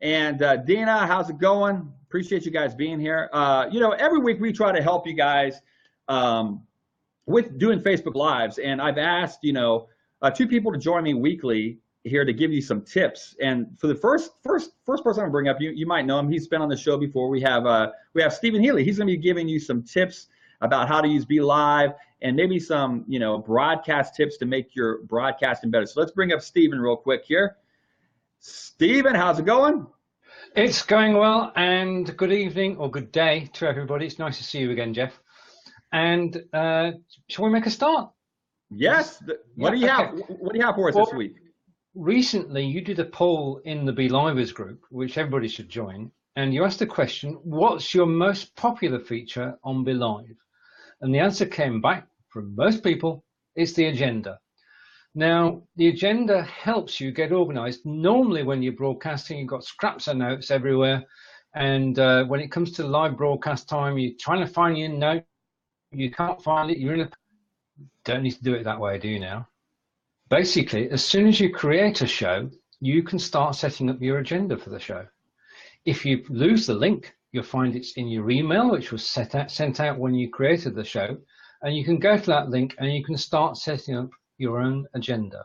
And Dina, how's it going? Appreciate you guys being here. Every week we try to help you guys with doing Facebook Lives, and I've asked, two people to join me weekly here to give you some tips. And for the first person I'm gonna bring up, you might know him. He's been on the show before. We have Stephen Healy. He's gonna be giving you some tips about how to use Be Live and maybe some broadcast tips to make your broadcasting better. So let's bring up Stephen real quick here. Stephen, how's it going? It's going well, and good evening or good day to everybody. It's nice to see you again, Jeff. And shall we make a start? Yes. What do you have? What do you have for us this week? Recently, you did a poll in the Be Livers group, which everybody should join, and you asked the question, what's your most popular feature on Be Live? And the answer came back from most people, it's the agenda. Now, the agenda helps you get organized. Normally, when you're broadcasting, you've got scraps of notes everywhere. And when it comes to live broadcast time, you're trying to find your note. You can't find it. Don't need to do it that way, do you now? Basically, as soon as you create a show, you can start setting up your agenda for the show. If you lose the link, you'll find it's in your email, which was sent out when you created the show. And you can go to that link and you can start setting up your own agenda.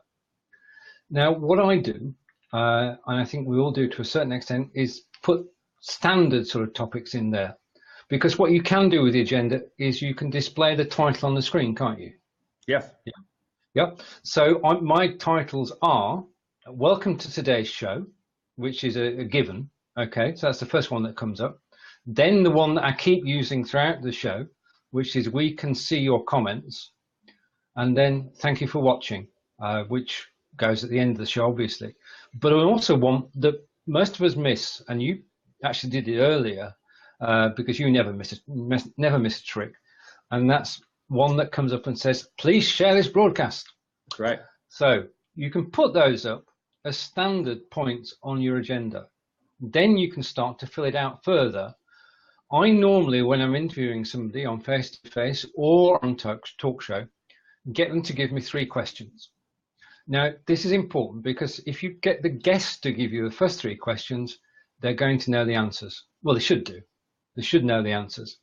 Now, what I do, and I think we all do to a certain extent, is put standard sort of topics in there. Because what you can do with the agenda is you can display the title on the screen, can't you? Yes. Yeah. Yep. So my titles are Welcome to Today's Show, which is a given. Okay, so that's the first one that comes up. Then the one that I keep using throughout the show, which is We Can See Your Comments. And then thank you for watching, which goes at the end of the show, obviously. But I also want that most of us miss, and you actually did it earlier, because you never miss a trick. And that's one that comes up and says, please share this broadcast. That's right. So you can put those up as standard points on your agenda. Then you can start to fill it out further. I normally, when I'm interviewing somebody on face-to-face or on talk show, get them to give me 3 questions. Now, this is important because if you get the guest to give you the first 3 questions, they're going to know the answers. Well, they should do. They should know the answers.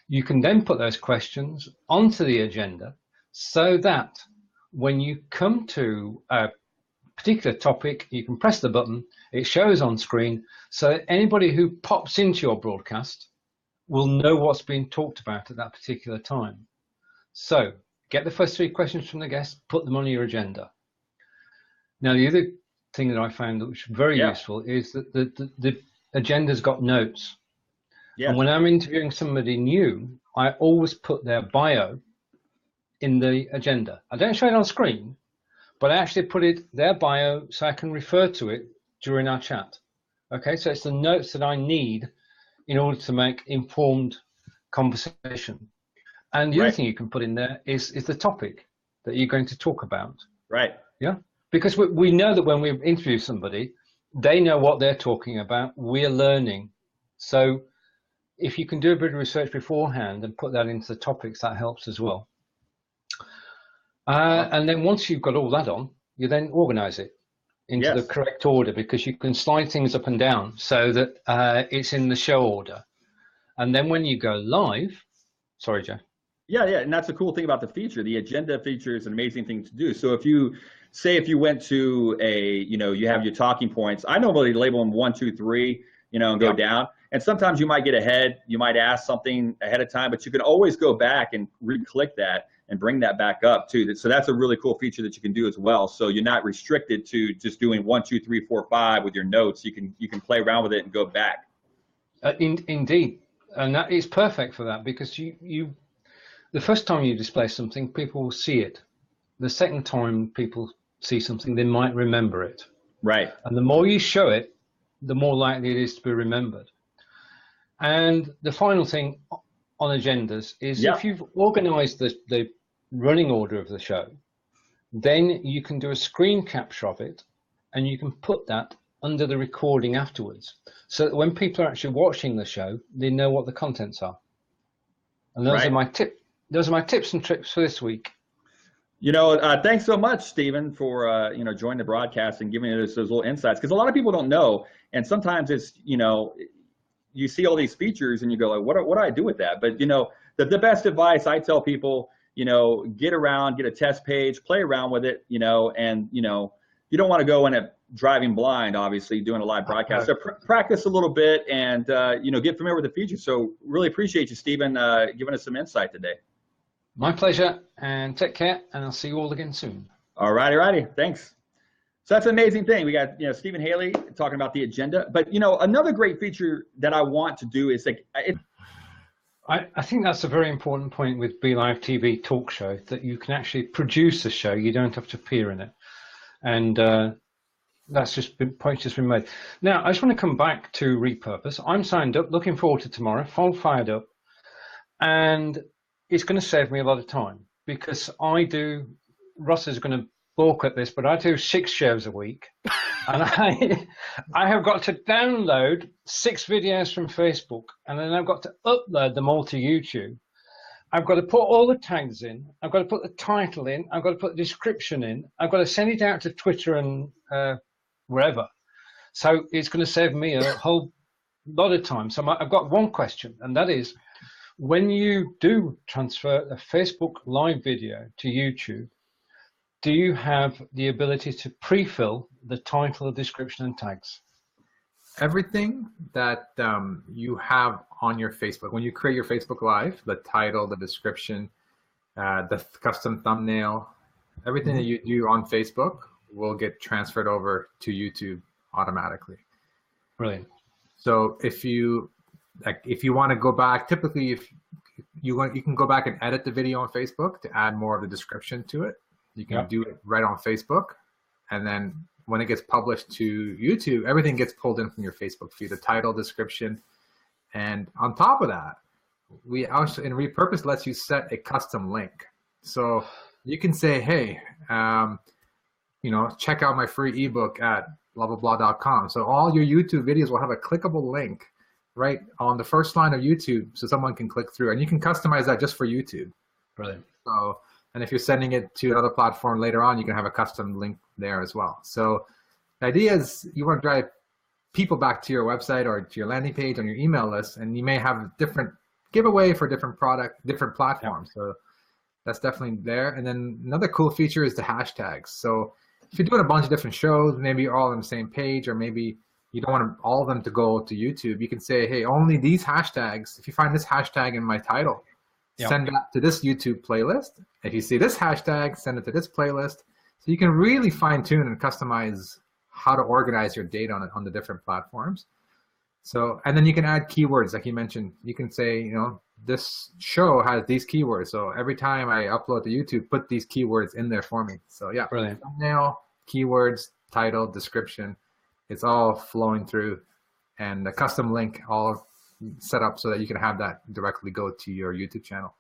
You can then put those questions onto the agenda so that when you come to a particular topic, you can press the button, it shows on screen, so that anybody who pops into your broadcast will know what's being talked about at that particular time. So get the first 3 questions from the guest, put them on your agenda. Now, the other thing that I found which is very useful is that the agenda's got notes. Yeah. And when I'm interviewing somebody new, I always put their bio in the agenda. I don't show it on screen, but I actually put their bio so I can refer to it during our chat. Okay, so it's the notes that I need in order to make informed conversation. And the other thing you can put in there is the topic that you're going to talk about. Right. Yeah. Because we know that when we interview somebody, they know what they're talking about. We're learning. So if you can do a bit of research beforehand and put that into the topics, that helps as well. And then once you've got all that on, you then organize it into the correct order, because you can slide things up and down so that it's in the show order. And then when you go live, sorry, Jeff. Yeah, and that's the cool thing about the feature. The agenda feature is an amazing thing to do. So if you went to you have your talking points, I normally label them 1, 2, 3, and go down. And sometimes you might get ahead, you might ask something ahead of time, but you can always go back and re-click that and bring that back up too. So that's a really cool feature that you can do as well. So you're not restricted to just doing 1, 2, 3, 4, 5 with your notes. You can play around with it and go back. Indeed, and that is perfect for that, because the first time you display something, people will see it. The second time people see something, they might remember it. Right. And the more you show it, the more likely it is to be remembered. And the final thing on agendas is if you've organized the running order of the show, then you can do a screen capture of it and you can put that under the recording afterwards, so that when people are actually watching the show, they know what the contents are. And those are my tips and tricks for this week. Thanks so much, Stephen, for joining the broadcast and giving us those little insights, because a lot of people don't know. And sometimes it's, you know, you see all these features and you go like, what do I do with that? But, you know, the best advice I tell people, you know, get a test page, play around with it, you know, and, you know, you don't want to go in it driving blind, obviously, doing a live broadcast. So practice a little bit and, you know, get familiar with the features. So really appreciate you, Stephen, giving us some insight today. My pleasure, and take care, and I'll see you all again soon. All righty. Thanks. So that's an amazing thing. We got, you know, Stephen Haley talking about the agenda. But, you know, another great feature that I want to do is like, I think that's a very important point with BeLive TV talk show, that you can actually produce a show. You don't have to appear in it. And that's point's just been made. Now, I just want to come back to Repurpose. I'm signed up, looking forward to tomorrow, full fired up. And it's going to save me a lot of time, because Ross is going to balk at this, but I do 6 shows a week. And I have got to download 6 videos from Facebook, and then I've got to upload them all to YouTube. I've got to put all the tags in. I've got to put the title in. I've got to put the description in. I've got to send it out to Twitter and wherever. So it's going to save me a whole lot of time. So I've got one question, and that is, when you do transfer a Facebook live video to YouTube, do you have the ability to pre-fill the title, description, and tags? Everything that you have on your Facebook, when you create your Facebook Live, the title, the description, the custom thumbnail, everything that you do on Facebook will get transferred over to YouTube automatically. Brilliant. So if you want to go back, typically if you can go back and edit the video on Facebook to add more of the description to it. You can do it right on Facebook, and then when it gets published to YouTube, everything gets pulled in from your Facebook feed, the title, description, and on top of that, we also in Repurpose lets you set a custom link. So you can say, hey, you know, check out my free ebook at blah So all your YouTube videos will have a clickable link right on the first line of YouTube, so someone can click through, and you can customize that just for YouTube. Brilliant. So, and if you're sending it to another platform later on, you can have a custom link there as well. So the idea is you want to drive people back to your website or to your landing page on your email list, and you may have different giveaway for different platforms. So that's definitely there. And then another cool feature is the hashtags. So if you're doing a bunch of different shows, maybe you're all on the same page, or maybe you don't want all of them to go to YouTube, you can say, hey, only these hashtags, if you find this hashtag in my title, send that to this YouTube playlist. If you see this hashtag, send it to this playlist. So you can really fine tune and customize how to organize your data on the different platforms. So, and then you can add keywords, like you mentioned. You can say, you know, this show has these keywords. So every time I upload to YouTube, put these keywords in there for me. So yeah, brilliant. Thumbnail, keywords, title, description, it's all flowing through, and the custom link all set up so that you can have that directly go to your YouTube channel.